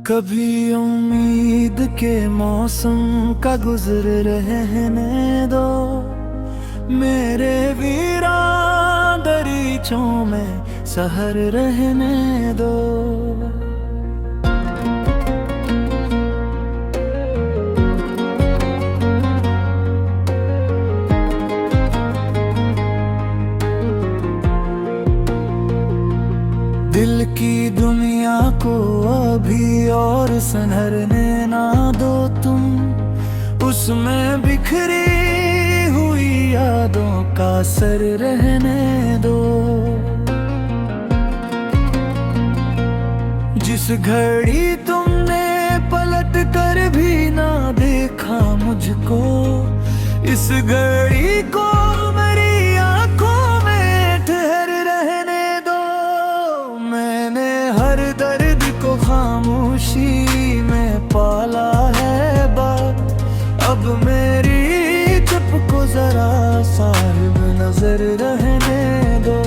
कभी उम्मीद के मौसम का गुजर रहने दो, मेरे वीरान दरीचों में सहर रहने दो। दिल की दुनिया को अभी और संभरने ना दो तुम, उसमें बिखरी हुई यादों का असर रहने दो। जिस घड़ी तुमने पलट कर भी ना देखा मुझको, इस घड़ी को मेरी आंखों में ठहर रहने दो। मैंने हर दर्द को खामोशी में पाला है बात, अब मेरी चुप को जरा साहिब नजर रहने दो।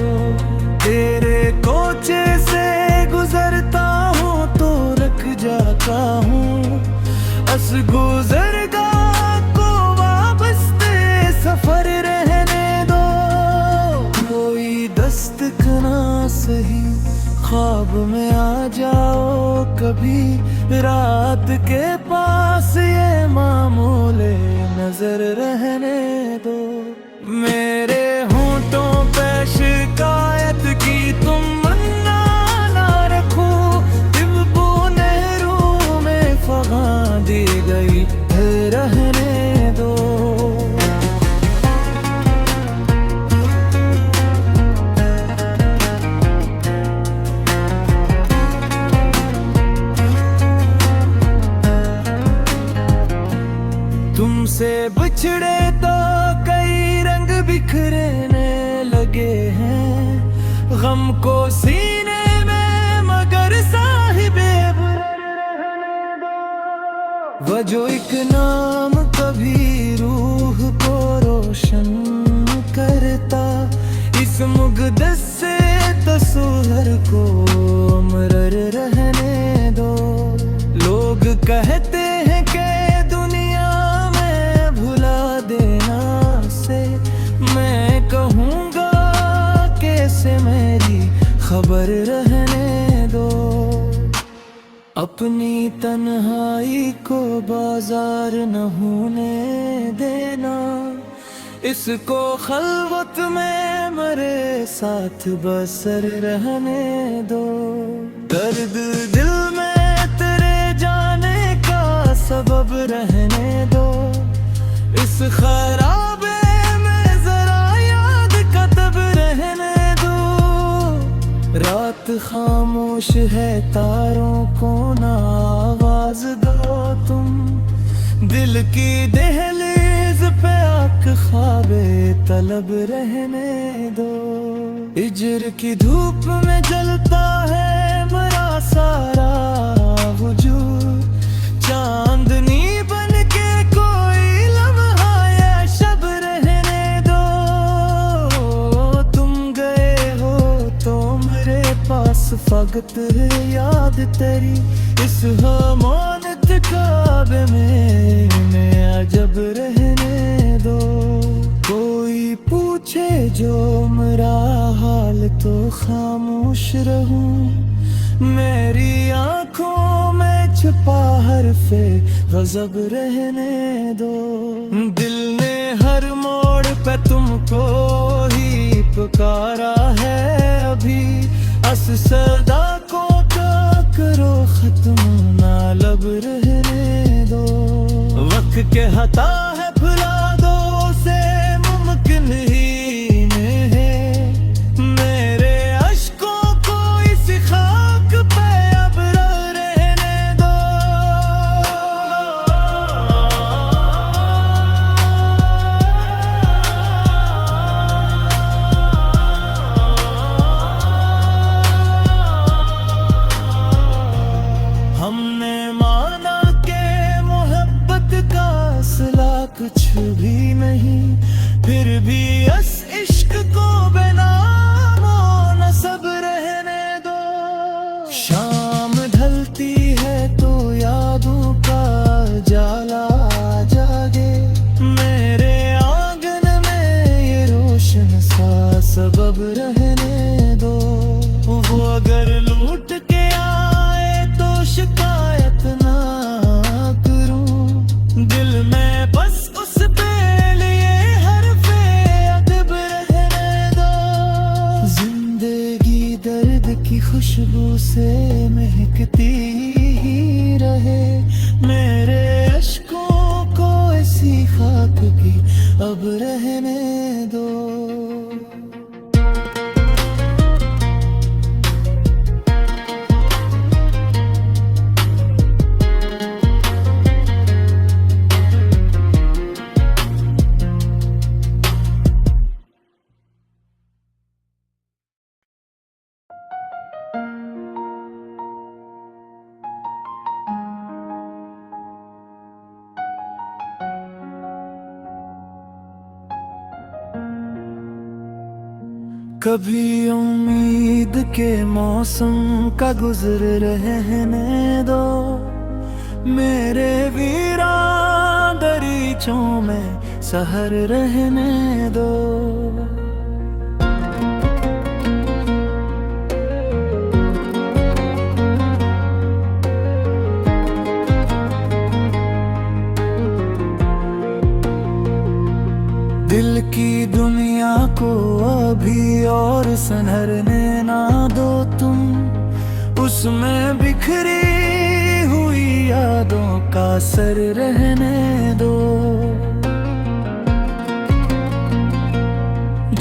तेरे कोचे से गुजरता हूँ तो रख जाता हूँ, अस गुजरगा को वापस सफर रहने दो। कोई दस्तक ना सही ख्वाब में आ जाओ कभी, रात के पास ये मामूले नजर रहने दो। मेरे होंठों पे शिकायत की तुम मन्ना ना रखो, तिब्बू नेहरू में फगा दी गई है रहने दो। तुमसे बिछड़े तो कई रंग बिखरने लगे हैं, गम को सीने में मगर साहिबे रहने दो। वो जो एक नाम कभी रूह को रोशन करता, इस मुक़द्दस से तस्वीर को अमर रहने दो। लोग कहते हैं कि मैं कहूँगा कैसे मेरी खबर रहने दो। अपनी तन्हाई को बाजार न होने देना, इसको खलवत में मेरे साथ बसर रहने दो। दर्द दिल में तेरे जाने का सबब रहने दो, इस खराबे रात खामोश है तारों को ना आवाज दो तुम, दिल की दहलीज पे आँख ख्वाबे तलब रहने दो। हिज्र की धूप में जलता है मेरा सारा वजूद, चांदनी बन के कोई लम्हा या शब रहने दो। तुम गए हो तो मेरे पास फकत है याद तेरी, इस हमानत काबे में अजब रहने दो। कोई पूछे जो मेरा हाल तो खामोश रहूं, मेरी आंखों में छुपा हर्फे गजब रहने दो। दिल ने हर मोड़ पे तुमको ही पुकारा है अभी, अस सदा को करो खत्म ना लब रहने दो। वक्त के हता है भुला दो से मुमकिन ही नहीं है, मेरे अश्कों को इस खाक पे अब रहने दो। हमने माना के मोहब्बत का असला कुछ भी नहीं, फिर भी इस इश्क को बेनामो नसब रहने दो। शाम ढलती है तो से महकती ही रहे। मेरे अश्कों को ऐसी खाक की अब रहने दो। कभी उम्मीद के मौसम का गुजर रहने दो। मेरे वीरान दरीचों में सहर रहने दो। दिल की दुनिया को अभी और संभरने ना दो तुम। उसमें बिखरी हुई यादों का सर रहने दो।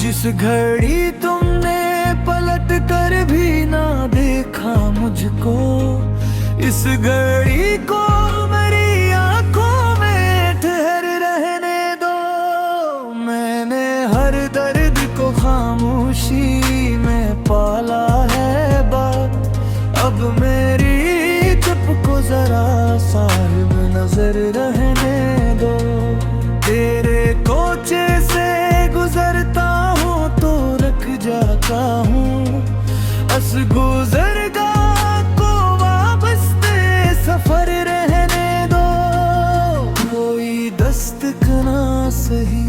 जिस घड़ी तुमने पलट कर भी ना देखा मुझको, इस घड़ी को मेरी आंखों में ठहर रहने दो। मैंने हर दर्द को खामोशी में पाला है बात। अब मेरी चुप को जरा साहिब नजर रहने दो। तेरे कोचे से गुजरता हूँ तो रख जाता हूँ। अस गुजरगा को वापस सफर रहने दो। कोई दस्तक ना सही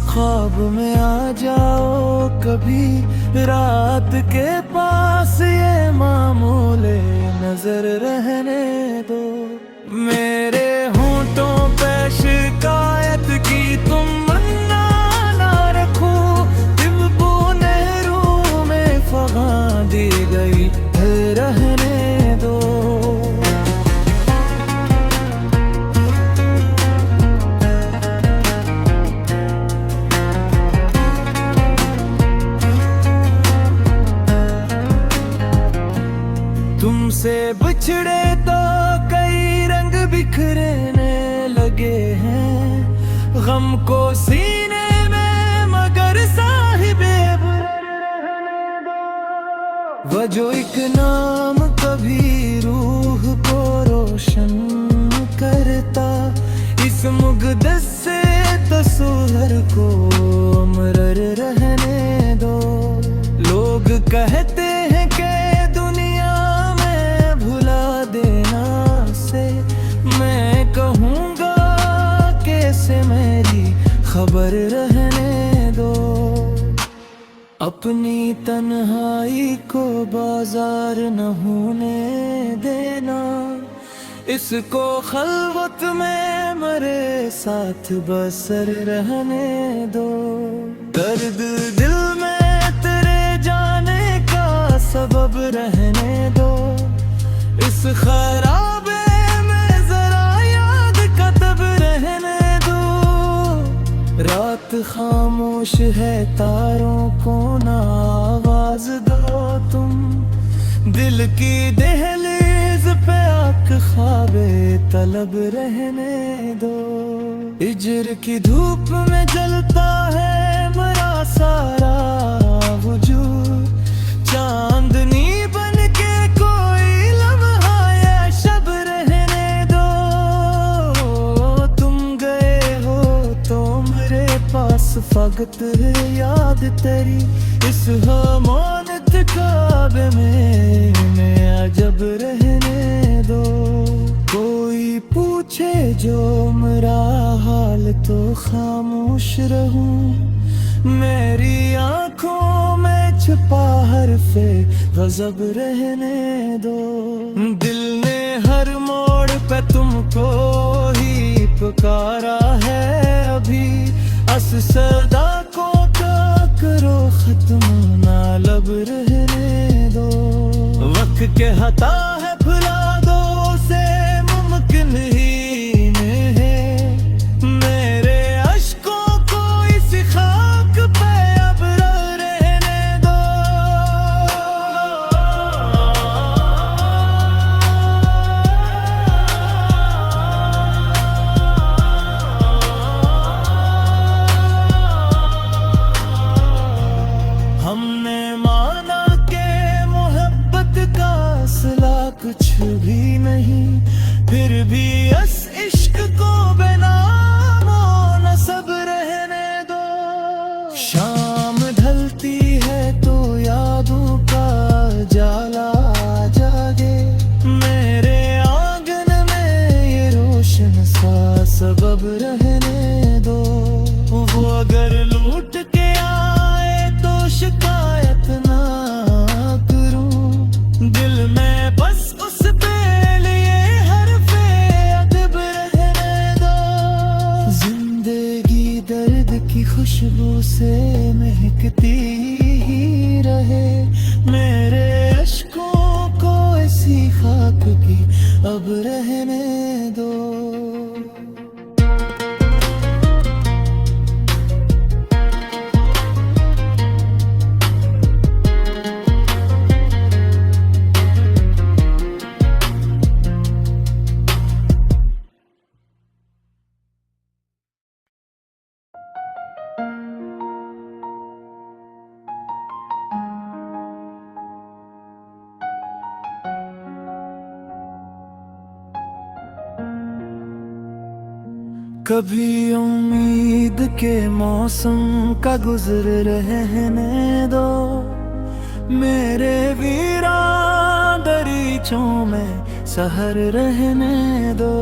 ख्वाब में आ जाओ कभी। रात के पास ये मामूले नजर रहने दो। मेरे होंठों पे शिकायत की तुम मन्ना ना रखो। तिब्बू नेहरू में फगा दी गई रहने दो। तुमसे बिछड़े तो कई रंग बिखरने लगे हैं। गम को सीने में मगर साहिबे रहने दो। वह जो एक नाम कभी रूह को रोशन करता, इस मुक़द्दस से तस्वीर को अमर रहने दो। लोग कहते हैं कि कहूँगा कैसे मेरी खबर रहने दो। अपनी तन्हाई को बाजार न होने देना। इसको खलवत में मेरे साथ बसर रहने दो। दर्द दिल में तेरे जाने का सबब रहने दो। इस खराबे रात खामोश है तारों को ना आवाज दो तुम। दिल की दहलीज पे आँख ख्वाबे तलब रहने दो। हिजर की धूप में जलता है मेरा सारा वजूद। चांदनी बन के कोई लम्हा या शब रहने दो। तुम गए हो तो मेरे पास फकत है याद तेरी। इस हमानत काबे में अजब रहने दो। कोई पूछे जो मेरा हाल तो खामोश रहूं। मेरी आंखों में छुपा हर्फे गजब रहने दो। दिल ने हर मोड़ पे तुमको ही पुकारा है अभी। अस सदा को करो खत्म ना लब रहने दो। वक्त लिख के हता है भुला दो से मुमकिन ही नहीं है। मेरे अश्कों को इस खाक पे अब रहने दो। हमने माना के मोहब्बत का असला कुछ भी नहीं, फिर भी इस इश्क को बेनामो नसब रहने दो। शाम ढलती है तो यादों का जाला जागे, मेरे आंगन में ये रोशन सा सबब रहने दो। वो अगर लूट के आए तो शिकायत ना करूं, दिल में बस उस पे लिए हरफे अदब रहने दो। जिंदगी दर्द की खुशबू से महकती ही रहे, मेरे अश्कों को ऐसी खाक की अब रहने दो। कभी उम्मीद के मौसम का गुजर रहने दो, मेरे वीरान दरीचों में सहर रहने दो।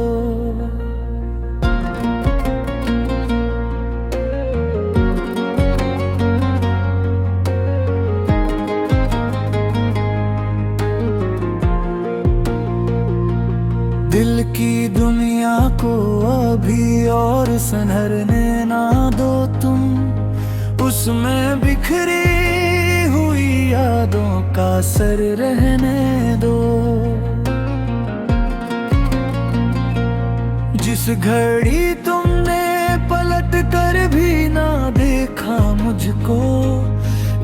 दिल की दुनिया को अभी और संभरने ना दो तुम, उसमें बिखरी हुई यादों का सर रहने दो। जिस घड़ी तुमने पलट कर भी ना देखा मुझको,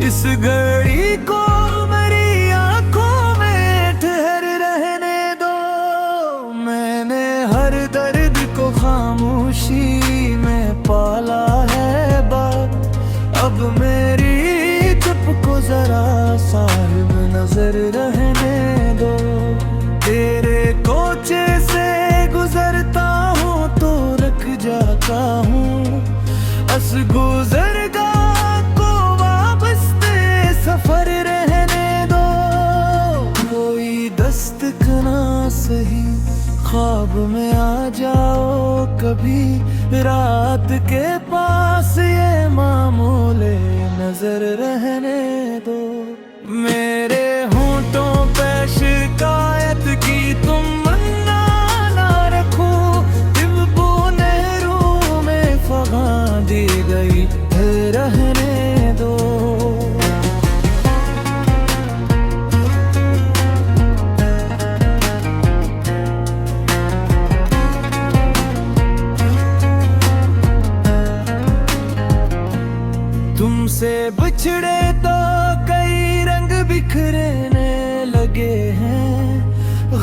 इस घड़ी को मेरी आंखों में ठहर रहने दो। मैंने हर दर्द को खामोशी में पाला है बात, अब मेरी चुप को जरा साहिब नजर रहने दो। तेरे कोचे से गुजरता हूँ तो रख जाता हूँ, अस गुजरगा को वापस्ते सफर रहने दो। कोई दस्तक ना सही ख्वाब में आ जाओ कभी, रात के पास ये मामूले नजर रहने दो। मेरे होंठों पे शिकायत की तुम मन्ना ना रखो, दिबू नहरू में फगा दी गई रहने दो। तुमसे बिछड़े तो कई रंग बिखरने लगे हैं,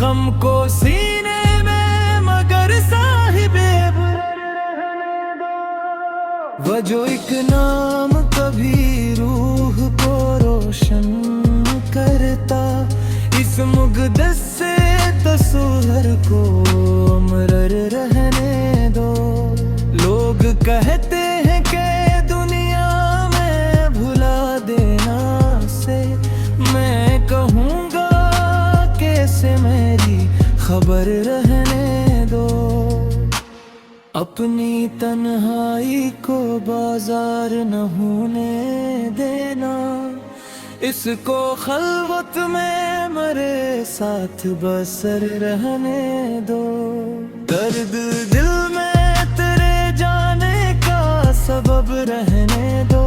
गम को सीने में मगर साहिबे वो जो एक नाम कभी रूह को रोशन करता, इस मुक़द्दस से तस्वीर को अमर रहने दो। लोग कहते हैं कि कहूँगा कैसे मेरी खबर रहने दो। अपनी तन्हाई को बाजार न होने देना, इसको खलवत में मेरे साथ बसर रहने दो। दर्द दिल में तेरे जाने का सबब रहने दो,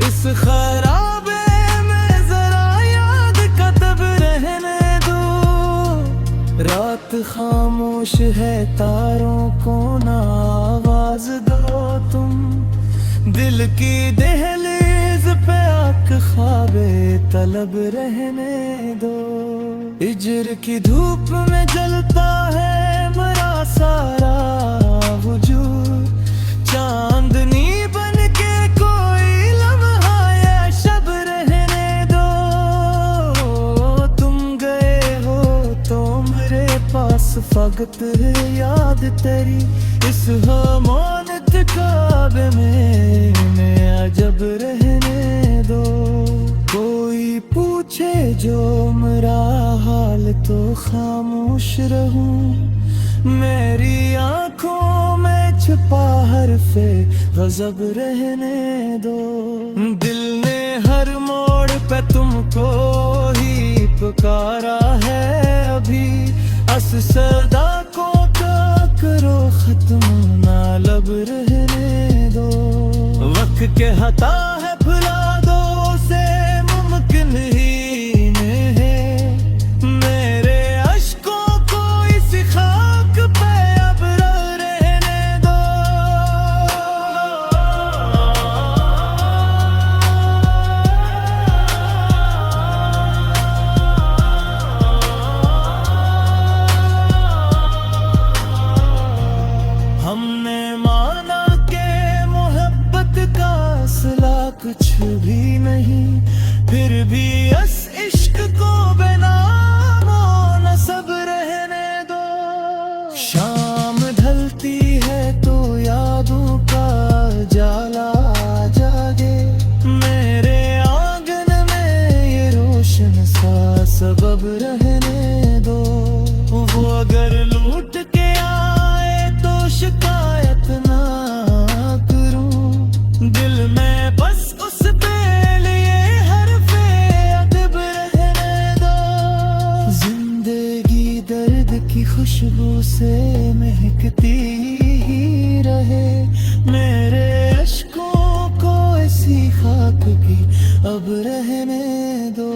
इस खराबे में जरा याद का तब रहने खामोश है तारों को ना आवाज दो तुम। दिल की दहलीज पे आँख ख्वाबे तलब रहने दो। हिजर की धूप में जलता है मेरा सारा वजूद। चांदनी बन के कोई लम्हा या शब रहने दो। तुम गए हो तो मेरे पास फकत है याद तेरी। इस खामोश काबे में अजब रहने दो। कोई पूछे जो मेरा हाल तो खामोश रहूं। मेरी आंखों में छुपा हर्फे गजब रहने दो। दिल ने हर मोड़ पे तुमको ही पुकारा है अभी। अस सदा को करो खत्म ना लब रहने दो। वक्त के हता है भुला दो से मुमकिन ही नहीं है। मेरे अश्कों को इस खाक पे अब रहने दो। हमने माना के मोहब्बत का असला कुछ भी नहीं। फिर भी इस इश्क को बेनामो नसब रहने दो। शाम ढलती है तो यादों का जाला जागे। मेरे आंगन में ये रोशन सा सबब रहने दो। वो अगर लूट के आए तो शिकायत ना करूं। दिल में बस उस पे लिए हरफे अदब रहने दो। जिंदगी दर्द की खुशबू से महकती ही रहे। मेरे अश्कों को ऐसी खाक की अब रहने दो।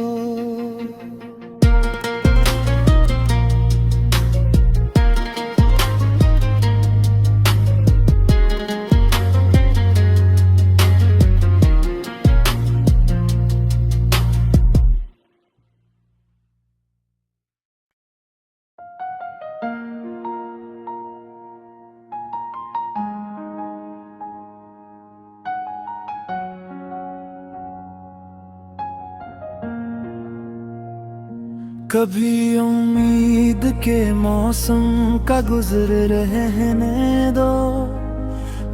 कभी उम्मीद के मौसम का गुजर रहने दो।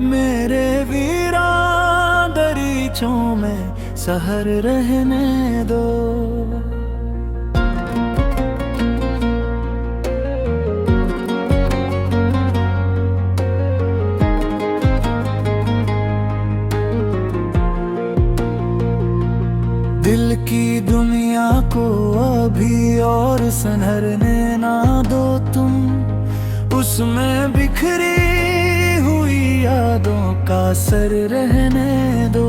मेरे वीरान दरीचों में सहर रहने दो। दिल की दुनिया को अभी और संहरने ना दो तुम। उसमें बिखरी हुई यादों का सर रहने दो।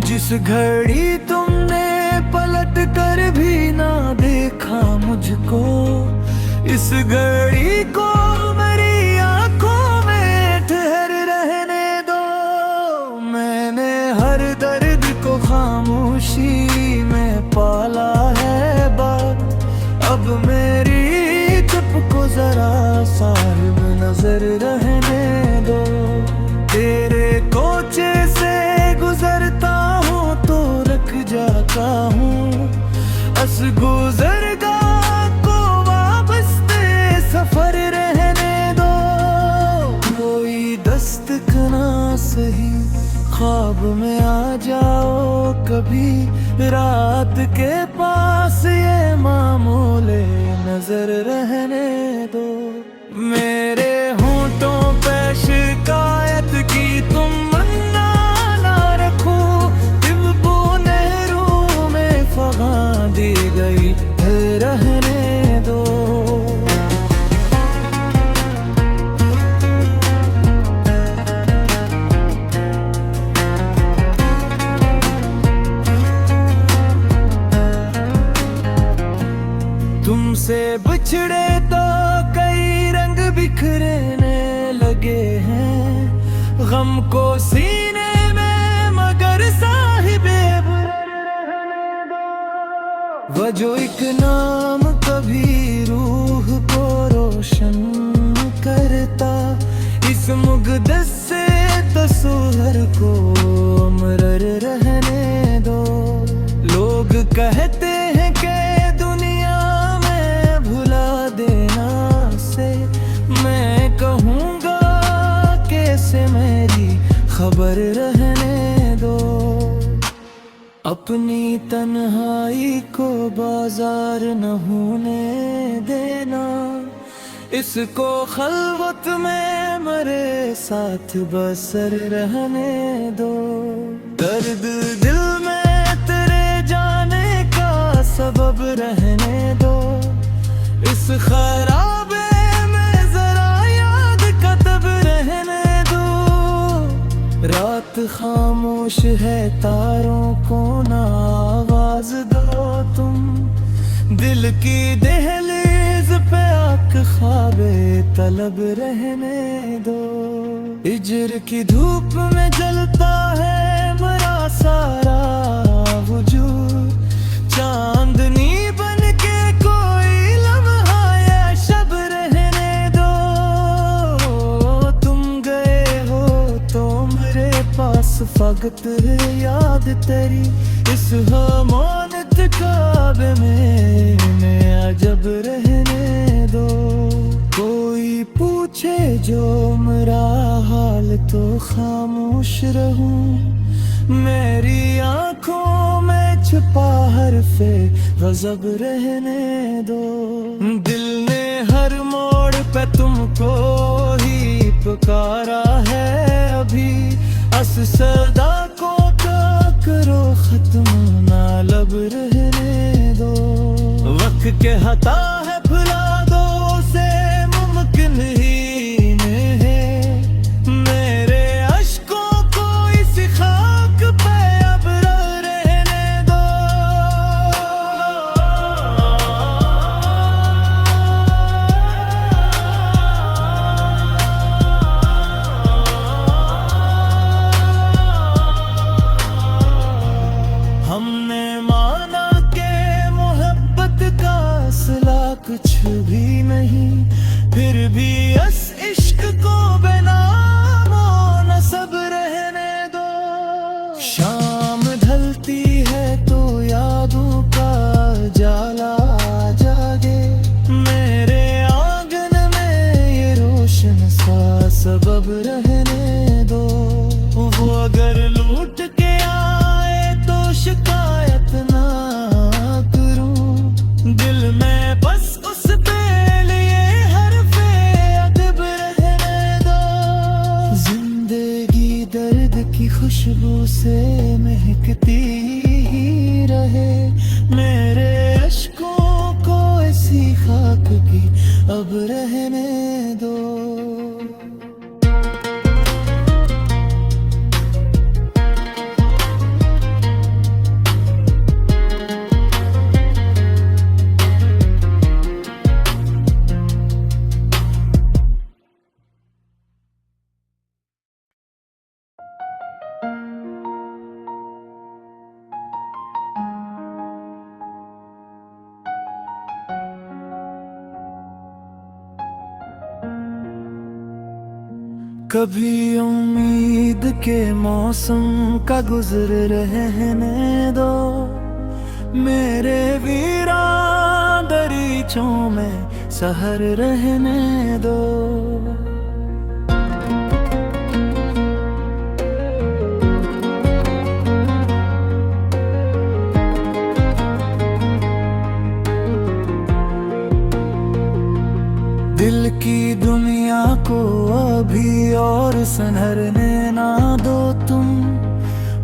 जिस घड़ी तुमने पलट कर भी ना देखा मुझको। इस घड़ी को मेरी आंखों में ठहर रहने दो। मैंने हर दर्द को खामोशी में पाला है बात। अब मेरी चुप को जरा साहिब नजर रहने दो। तेरे कोचे से गुजरता हूँ तो रख जाता हूँ। अस गुजरगा को वापस सफर रहने दो। कोई दस्तक ना सही ख्वाब में आ जाओ कभी। रात के पास ये मामूले नजर रहने दो। मेरे होंठों पे शिकायत की तुम मन्ना ना रखो। दिल नहरू में फगा दी गई रहने दो। बिछड़े तो कई रंग बिखरने लगे हैं, गम को सीने में मगर साहिबे रहने दो। वो जो एक नाम कभी रूह को रोशन करता, इस मुक़द्दस से तस्वीर को अमर रहने दो। लोग कहते हैं कि दुनिया में भुला देना से, मैं कहूँगा कैसे मेरी खबर रहने दो। अपनी तन्हाई को बाजार न होने देना, इसको खलवत में मरे साथ बसर रहने दो। दर्द दिल में तेरे जाने का सबब रहने दो, इस खराबे में जरा याद कतब रहने दो। रात खामोश है, तारों को ना आवाज दो तुम, दिल की दहलीज पे आँख ख्वाबे तलब रहने दो। हिज्र की धूप में जलता है मेरा सारा वजूद, चांदनी बन के कोई लम्हा या शब रहने दो। तुम गए हो तो मेरे पास फकत है याद तेरी, इस हमानत काबे में अजब रहने दो। कोई पूछे जो मेरा हाल तो खामोश रहूं, मेरी आंखों में छुपा हर्फे गजब रहने दो। दिल ने हर मोड़ पे तुमको ही पुकारा है, अभी अस सदा को करो खत्म ना लब रहने दो। वक्त के हता है भुला दो से मुमकिन ही है, मेरे अश्कों को इस खाक पे अब रहने दो। हमने माना के मोहब्बत का असला कुछ भी नहीं, फिर भी इस इश्क को बेनामो नसब रहने दो। शाम ढलती है तो यादों का जाला जागे, मेरे आंगन में ये रोशन सा सबब रहने दो। वो अगर लूट के आए तो शिकायत ना करूं, दिल में बस उस पे लिए हरफे अदब रहने दो। जिंदगी दर्द की खुशबू से महकती ही रहे, मेरे अश्कों को ऐसी खाक की अब रहने दो। कभी उम्मीद के मौसम का गुजर रहने दो, मेरे वीरान दरीचों में सहर रहने दो। दिल की दुनिया को अभी और संहरने ना दो तुम,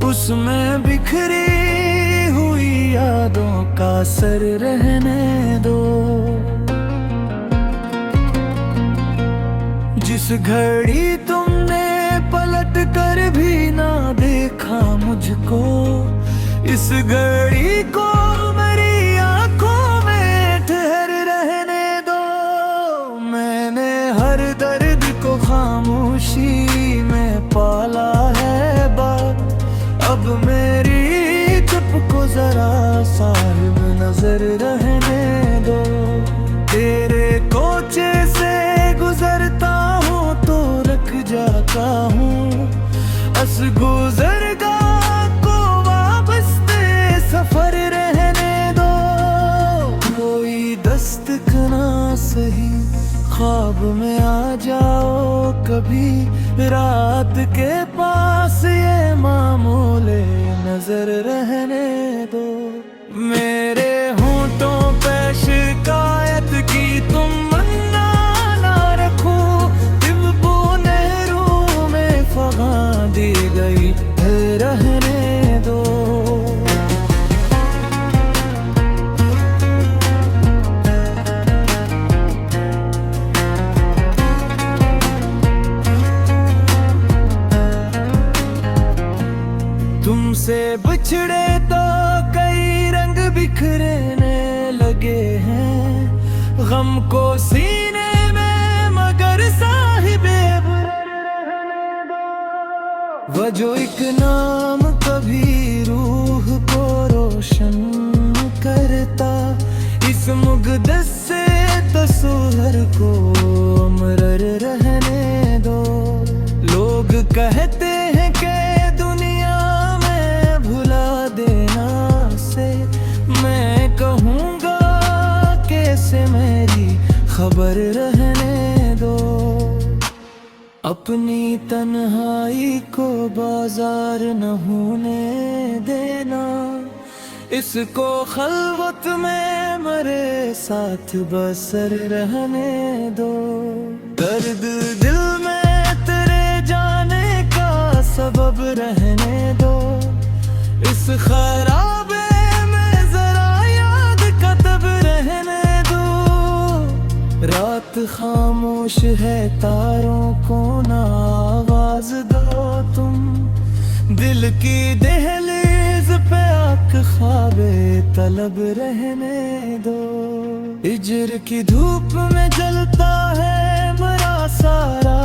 उसमें बिखरी हुई यादों का असर रहने दो। जिस घड़ी तुमने पलट कर भी ना देखा मुझको, इस घड़ी को मेरी आंखों में ठहर रहने हर दर्द को खामोशी में पाला है बात। अब मेरी चुप को जरा साहिब नजर रहने दो। तेरे कोचे से गुजरता हूँ तो रख जाता हूँ, अस गुजरगा को वापस सफर रहने दो। कोई दस्तक ना सही ख्वाब में आ जाओ कभी, रात के पास ये मामूले नजर रहने दो। मेरे होंठों पे शिकायत की तुम मन्ना ना रखो, तिब्बू नेहरू में फगा दी गई है रहने दो। तुमसे बिछड़े तो कई रंग बिखरने लगे हैं, गम को सीने में मगर साहिबे रहने दो। वजो एक नाम कभी रूह को रोशन करता, इस मुक़द्दस से तस्वीर को अमर रहने दो। लोग कहते हैं कि कहूँगा कैसे मेरी खबर रहने दो। अपनी तन्हाई को बाजार न होने देना, इसको खलवत में मेरे साथ बसर रहने दो। दर्द दिल में तेरे जाने का सबब रहने दो, इस खराबे रात खामोश है तारों को ना आवाज दो तुम। दिल की दहलीज पे आँख ख्वाबे तलब रहने दो। हिज्र की धूप में जलता है मेरा सारा